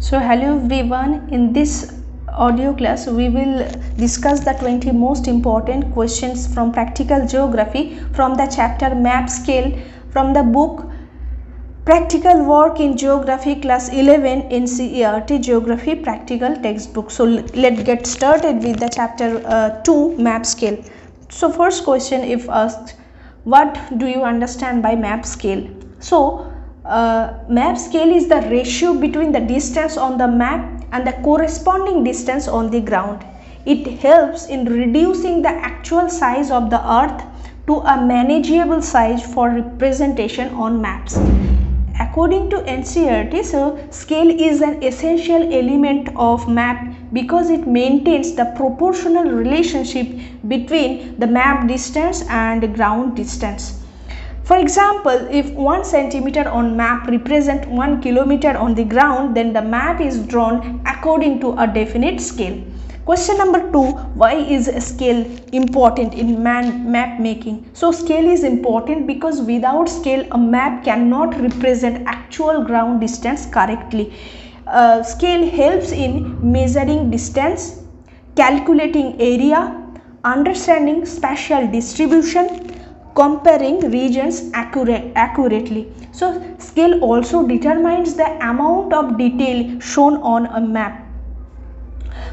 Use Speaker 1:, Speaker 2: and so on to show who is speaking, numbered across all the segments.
Speaker 1: So hello everyone, in this audio class we will discuss the 20 most important questions from practical geography from the chapter map scale from the book Practical Work in Geography class 11 NCERT Geography Practical textbook. So let's get started with the chapter 2 map scale. So first question, if asked, what do you understand by map scale? So map scale is the ratio between the distance on the map and the corresponding distance on the ground. It helps in reducing the actual size of the earth to a manageable size for representation on maps. According to NCERT, so scale is an essential element of map because it maintains the proportional relationship between the map distance and ground distance. For example, if 1 centimeter on map represent 1 kilometer on the ground, then the map is drawn according to a definite scale. Question number 2, why is scale important in map making? So scale is important because without scale a map cannot represent actual ground distance correctly. Scale helps in measuring distance, calculating area, understanding spatial distribution, comparing regions accurately. So scale also determines the amount of detail shown on a map.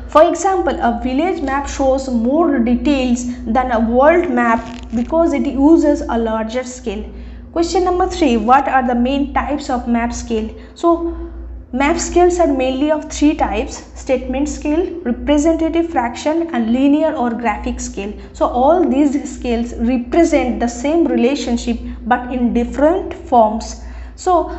Speaker 1: For example, a village map shows more details than a world map because it uses a larger scale. Question number 3, what are the main types of map scale? So map scales are mainly of 3 types: statement scale, representative fraction and linear or graphic scale. So all these scales represent the same relationship but in different forms. So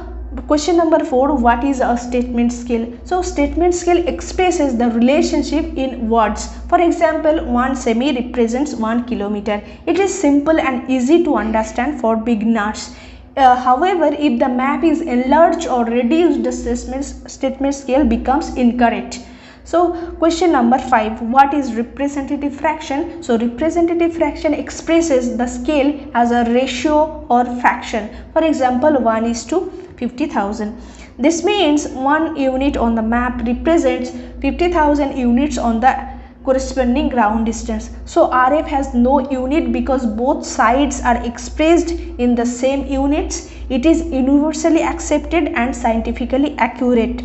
Speaker 1: question number 4, what is a statement scale? So statement scale expresses the relationship in words. For example, 1 semi represents 1 kilometer. It is simple and easy to understand for beginners. However, if the map is enlarged or reduced, the statement scale becomes incorrect. So question number 5, what is representative fraction? So representative fraction expresses the scale as a ratio or fraction. For example, 1:50,000. This means 1 unit on the map represents 50,000 units on the corresponding ground distance. So RF has no unit because both sides are expressed in the same units. It is universally accepted and scientifically accurate.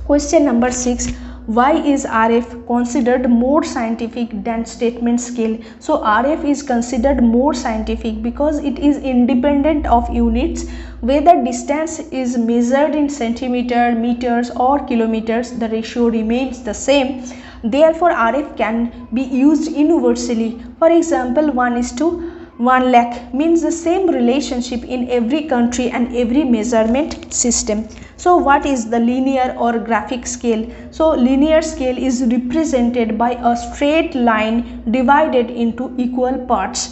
Speaker 1: Question number 6, why is RF considered more scientific than statement scale? So RF is considered more scientific because it is independent of units. Whether distance is measured in centimeter, meters or kilometers, the ratio remains the same. Therefore RF can be used universally. For example, 1:1 lakh means the same relationship in every country and every measurement system. So what is the linear or graphic scale? So linear scale is represented by a straight line divided into equal parts.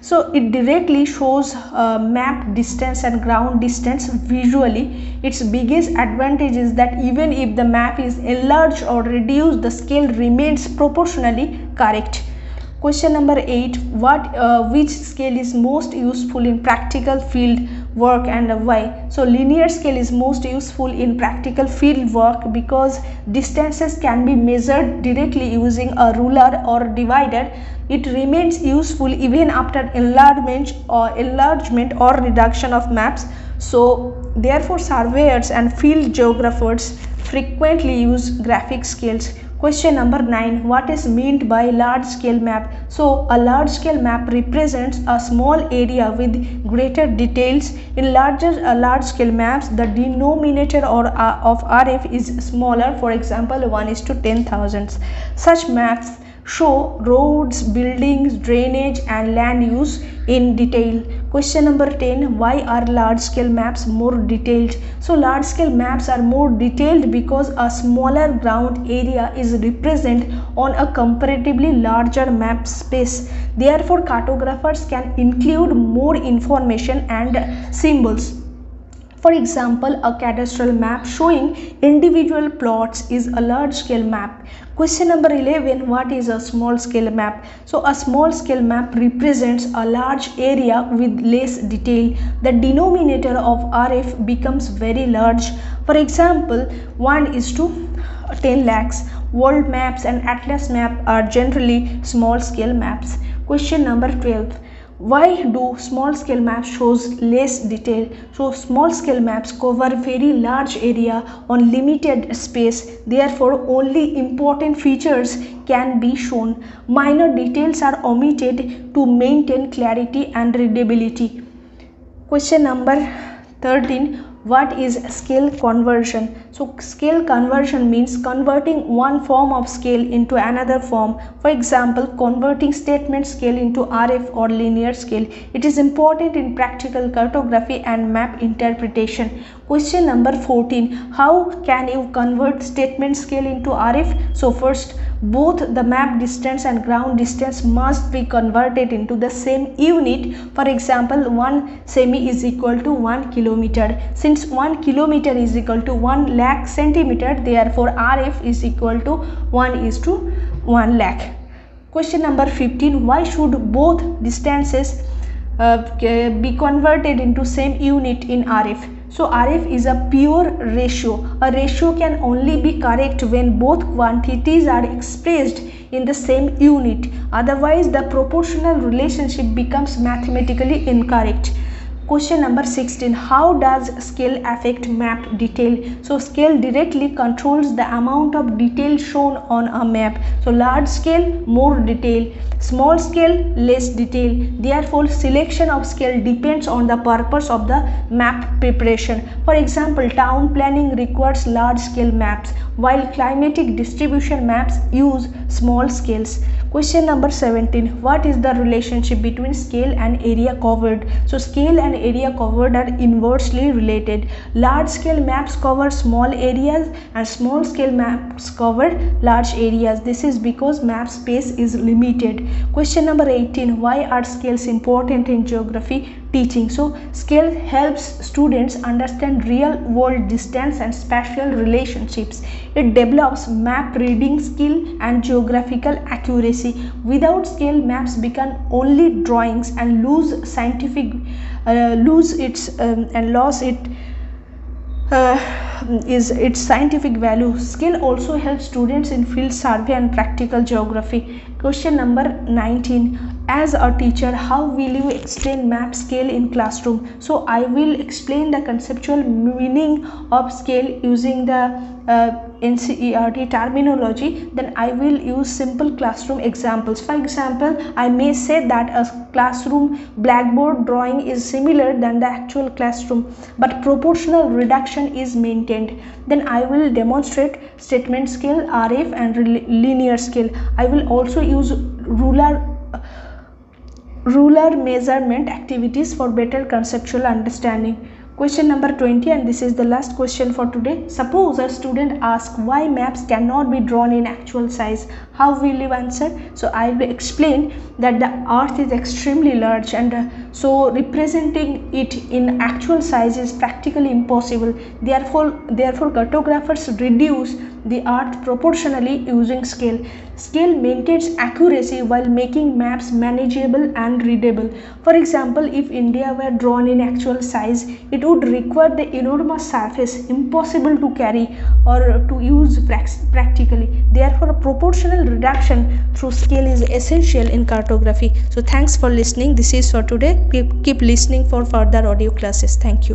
Speaker 1: So it directly shows map distance and ground distance visually. Its biggest advantage is that even if the map is enlarged or reduced, the scale remains proportionally correct. Question number 8, which scale is most useful in practical field work and why? So linear scale is most useful in practical field work because distances can be measured directly using a ruler or divider. It remains useful even after enlargement or reduction of maps. So therefore surveyors and field geographers frequently use graphic scales. Question number 9, what is meant by large scale map? So a large scale map represents a small area with greater details. In large scale maps, the denominator of RF is smaller. For example, 1:10,000. Such maps show roads, buildings, drainage and land use in detail. Question number 10, why are large scale maps more detailed? So large scale maps are more detailed because a smaller ground area is represented on a comparatively larger map space. Therefore cartographers can include more information and symbols. For example, a cadastral map showing individual plots is a large scale map. Question number 11, what is a small scale map? So a small scale map represents a large area with less detail. The denominator of RF becomes very large. For example, 1:10 lakhs. World maps and atlas map are generally small scale maps. Question number 12. Why do small scale maps shows less detail? So small scale maps cover very large area on limited space, therefore only important features can be shown. Minor details are omitted to maintain clarity and readability. Question number 13. What is scale conversion? So scale conversion means converting one form of scale into another form. For example, converting statement scale into RF or linear scale. It is important in practical cartography and map interpretation. Question number 14. How can you convert statement scale into RF? So first, both the map distance and ground distance must be converted into the same unit. For example, 1 semi is equal to 1 kilometer. Since 1 kilometer is equal to 1 lakh centimeter, therefore RF is equal to 1:1 lakh. Question number 15. Why should both distances be converted into same unit in RF? So RF is a pure ratio. A ratio can only be correct when both quantities are expressed in the same unit. Otherwise, the proportional relationship becomes mathematically incorrect. Question number 16. How does scale affect map detail? So scale directly controls the amount of detail shown on a map. So large scale, more detail. Small scale, less detail. Therefore, selection of scale depends on the purpose of the map preparation. For example, town planning requires large scale maps, while climatic distribution maps use small scales. Question number 17. What is the relationship between scale and area covered? So scale and area covered are inversely related. Large scale maps cover small areas and small scale maps cover large areas. This is because map space is limited. Question number 18. Why are scales important in geography teaching? So scale helps students understand real world distance and spatial relationships. It develops map reading skill and geographical accuracy. Without scale, maps become only drawings and lose its scientific value. Scale also helps students in field survey and practical geography. Question number 19. As a teacher, how will you explain map scale in classroom? So I will explain the conceptual meaning of scale using the NCERT terminology. Then I will use simple classroom examples. For example, I may say that a classroom blackboard drawing is similar than the actual classroom, but proportional reduction is maintained. Then I will demonstrate statement scale, RF and linear scale. I will also use ruler measurement activities for better conceptual understanding. Question number 20, and this is the last question for today. Suppose a student asks why maps cannot be drawn in actual size. How will you answer? So I will explain that the earth is extremely large, and so representing it in actual size is practically impossible. Therefore cartographers reduce the earth proportionally using scale. Scale maintains accuracy while making maps manageable and readable. For example, if India were drawn in actual size, it would require the enormous surface impossible to carry or to use practically. Therefore, a proportional reduction through scale is essential in cartography. So thanks for listening. This is for today. Keep listening for further audio classes. Thank you.